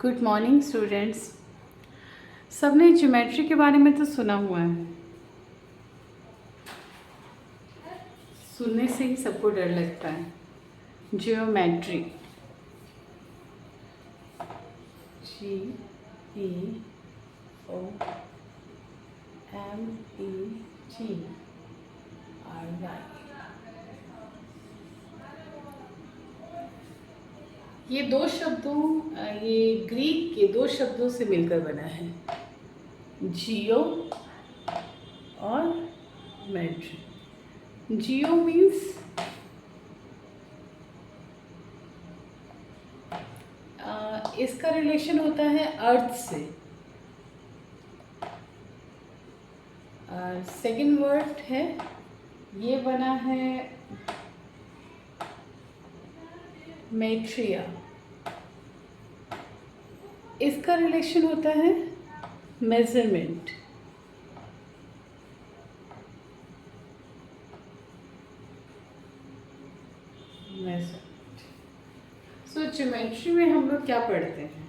Good morning students. सबने geometry के बारे में तो सुना हुआ है। सुनने से ही सबको डर लगता है। Geometry, GEOMETRY। ये ग्रीक के दो शब्दों से मिलकर बना है, जियो और मेट्री। जियो मीन्स इसका रिलेशन होता है अर्थ से। सेकंड वर्ड है, ये बना है मेट्रिया। इसका रिलेशन होता है मेजरमेंट। सो ज्योमेट्री में हम लोग क्या पढ़ते हैं?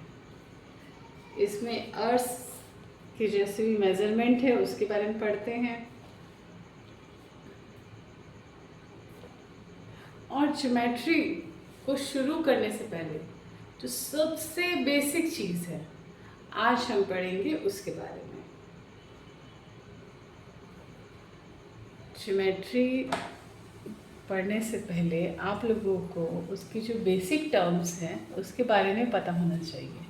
इसमें अर्थ के जैसे भी मेजरमेंट है उसके बारे में पढ़ते हैं। और ज्योमेट्री को शुरू करने से पहले जो सबसे बेसिक चीज़ है आज हम पढ़ेंगे उसके बारे में। ज्योमेट्री पढ़ने से पहले आप लोगों को उसकी जो बेसिक टर्म्स हैं उसके बारे में पता होना चाहिए।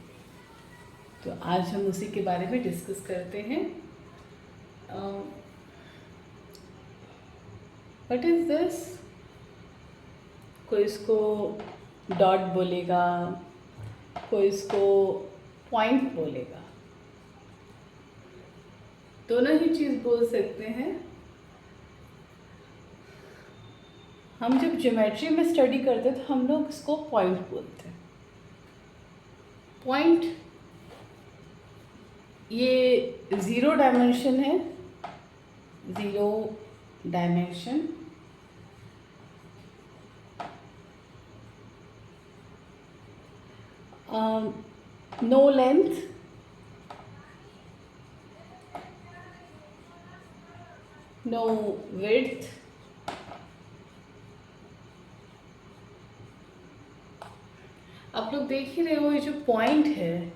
तो आज हम उसी के बारे में डिस्कस करते हैं। What is this? कोई इसको डॉट बोलेगा, कोई इसको पॉइंट बोलेगा, दोनों ही चीज़ बोल सकते हैं। हम जब ज्योमेट्री में स्टडी करते तो हम लोग इसको पॉइंट बोलते हैं। पॉइंट ये 0 डायमेंशन है, 0 dimension. No length, no width, आप लोग देख ही रहे हो ये जो पॉइंट है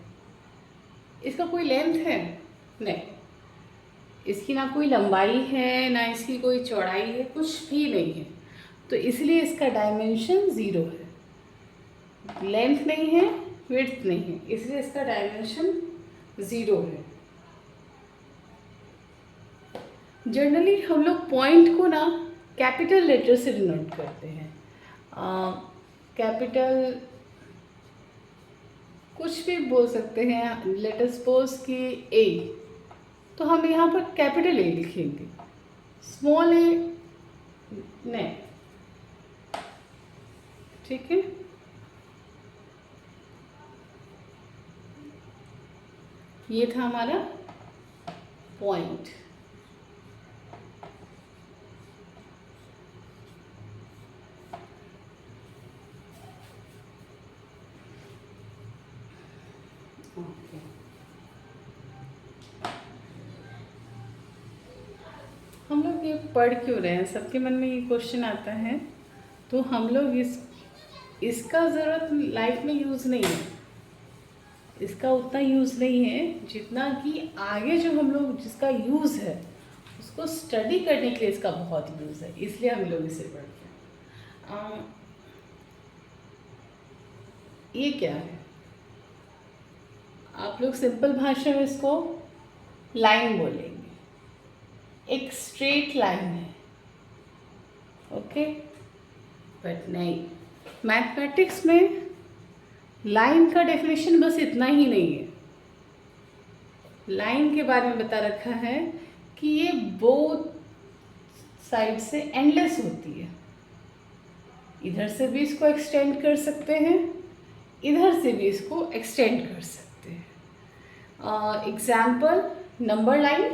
इसका कोई लेंथ है नहीं, इसकी ना कोई लंबाई है ना इसकी कोई चौड़ाई है, कुछ भी नहीं है। तो इसलिए इसका डायमेंशन 0 है। लेंथ नहीं है, विड्थ नहीं है, इसलिए इसका डायमेंशन 0 है। जनरली हम लोग पॉइंट को ना कैपिटल लेटर से डिनोट करते हैं। कैपिटल कुछ भी बोल सकते हैं। लेट अस सपोज कि ए, तो हम यहाँ पर कैपिटल ए लिखेंगे, स्मॉल ए नहीं। ठीक है, ये था हमारा पॉइंट। हम लोग ये पढ़ क्यों रहे हैं? सबके मन में ये क्वेश्चन आता है। तो हम लोग इसका ज़रूरत लाइफ में यूज़ नहीं है, इसका उतना यूज़ नहीं है जितना कि आगे जो हम लोग जिसका यूज़ है उसको स्टडी करने के लिए इसका बहुत यूज़ है, इसलिए हम लोग इसे पढ़ते हैं। ये क्या है? आप लोग सिंपल भाषा में इसको लाइन बोलेंगे। एक स्ट्रेट लाइन है, ओके। बट नहीं, मैथमेटिक्स में लाइन का डेफिनेशन बस इतना ही नहीं है। लाइन के बारे में बता रखा है कि ये बोथ साइड से एंडलेस होती है। इधर से भी इसको एक्सटेंड कर सकते हैं, इधर से भी इसको एक्सटेंड कर सकते हैं। Example, number line.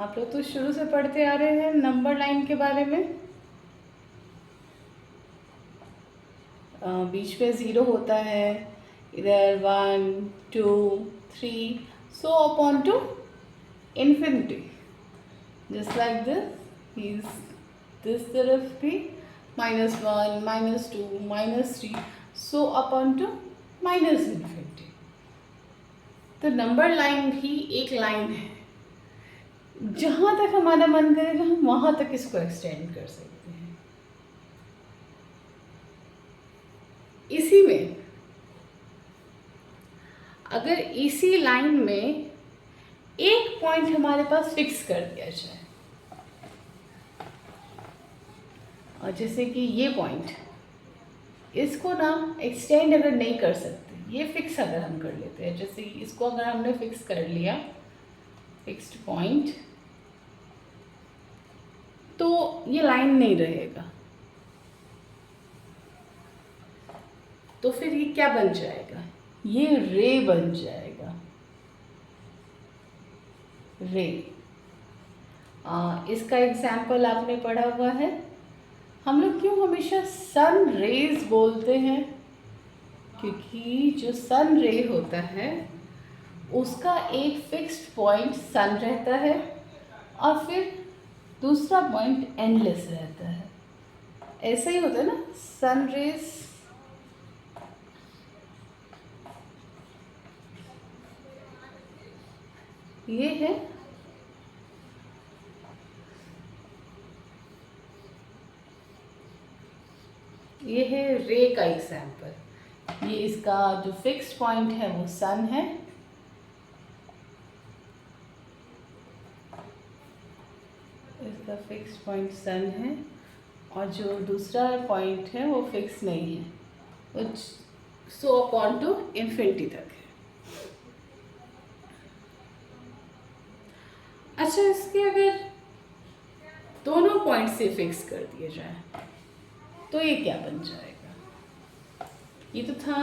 आप लोग तो शुरू से पढ़ते आ रहे हैं नंबर लाइन के बारे में। बीच में ज़ीरो होता है, इधर 1 2 3, so upon two infinity, just like this तरफ भी -1 -2 -3, so upon two minus infinity. तो नंबर लाइन भी एक लाइन है, जहाँ तक हमारा मन करेगा हम वहाँ तक इसको एक्सटेंड कर सकते हैं। इसी में अगर इसी लाइन में एक पॉइंट हमारे पास फिक्स कर दिया जाए, और जैसे कि ये पॉइंट, इसको ना एक्सटेंड अगर नहीं कर सकते, ये फिक्स अगर हम कर लेते हैं, जैसे इसको अगर हमने फिक्स कर लिया, फिक्स्ड पॉइंट, तो ये लाइन नहीं रहेगा। तो फिर ये क्या बन जाएगा? ये रे बन जाएगा, रे। इसका एग्जाम्पल आपने पढ़ा हुआ है। हम लोग क्यों हमेशा सन रेज बोलते हैं? क्योंकि जो सन रे होता है उसका एक फिक्स्ड पॉइंट सन रहता है, और फिर दूसरा पॉइंट एंडलेस रहता है। ऐसा ही होता है ना, सन रेज ये है, ये है रे का एग्जाम्पल। ये इसका जो फिक्स्ड पॉइंट है वो सन है, इसका फिक्स्ड पॉइंट सन है, और जो दूसरा पॉइंट है वो फिक्स नहीं है, वो सो अपॉन टू इन्फिनिटी तक है। अच्छा, इसके अगर दोनों पॉइंट से फिक्स कर दिए जाए तो ये क्या बन जाएगा? ये तो था,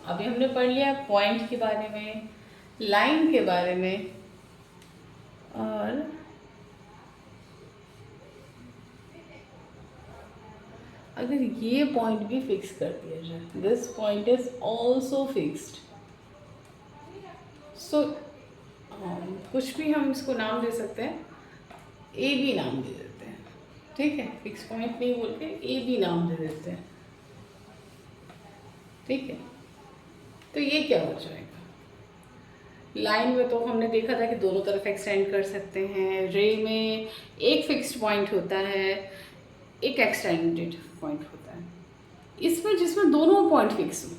अभी हमने पढ़ लिया पॉइंट के बारे में, लाइन के बारे में, और अगर ये पॉइंट भी फिक्स कर दिया जाए, this point is also fixed, so कुछ भी हम इसको नाम दे सकते हैं, ए बी नाम दे देते हैं, ठीक है? फिक्स पॉइंट नहीं बोल के ए बी नाम दे देते हैं, ठीक है? तो ये क्या हो जाएगा? लाइन में तो हमने देखा था कि दोनों तरफ एक्सटेंड कर सकते हैं, रे में एक फिक्स्ड पॉइंट होता है, एक एक्सटेंडेड पॉइंट होता है, इसमें जिसमें दोनों पॉइंट फिक्स हो,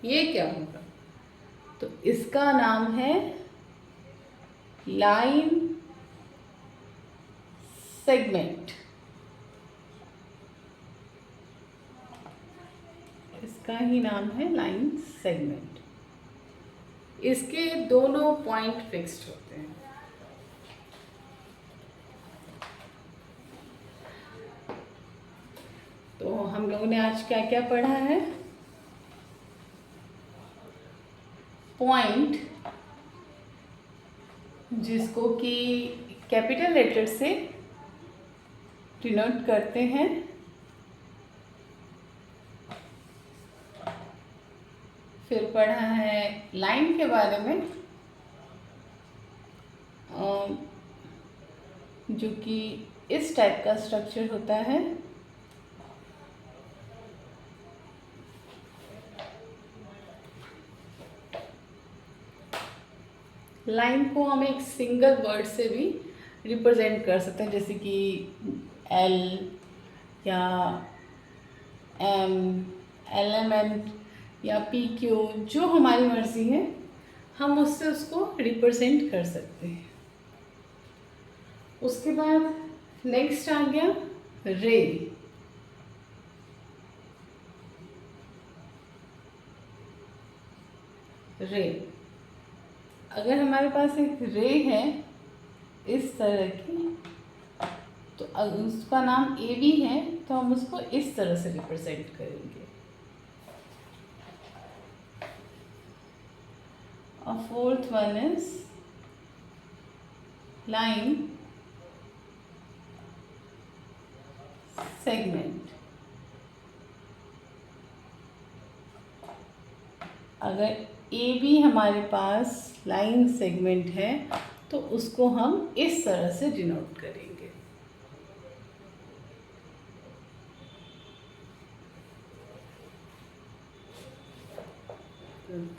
ये क्या होगा? तो इसका नाम है लाइन सेगमेंट, इसका ही नाम है लाइन सेगमेंट। इसके दोनों पॉइंट फिक्स्ड होते हैं। तो हम लोगों ने आज क्या क्या पढ़ा है? पॉइंट, जिसको कि कैपिटल लेटर से डिनोट करते हैं, फिर पढ़ा है लाइन के बारे में, जो कि इस टाइप का स्ट्रक्चर होता है, लाइन को हम एक सिंगल वर्ड से भी रिप्रेजेंट कर सकते हैं, जैसे कि एल या एम, एलिमेंट या पी क्यू, जो हमारी मर्जी है हम उससे उसको रिप्रेजेंट कर सकते हैं। उसके बाद नेक्स्ट आ गया रे। रे, अगर हमारे पास एक रे है इस तरह की, तो उसका नाम ए बी है, तो हम उसको इस तरह से रिप्रेजेंट करेंगे। और fourth one is line segment. अगर ए बी हमारे पास लाइन सेगमेंट है तो उसको हम इस तरह से डिनोट करेंगे।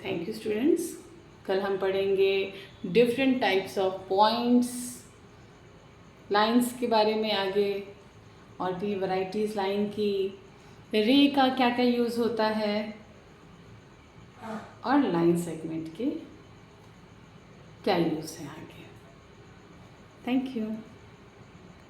Thank you students. कल हम पढ़ेंगे different types of points, lines के बारे में आगे, और भी वैरायटीज़ लाइन की, रे का क्या क्या यूज़ होता है, और लाइन सेगमेंट के क्या यूज़ है आगे। Thank you.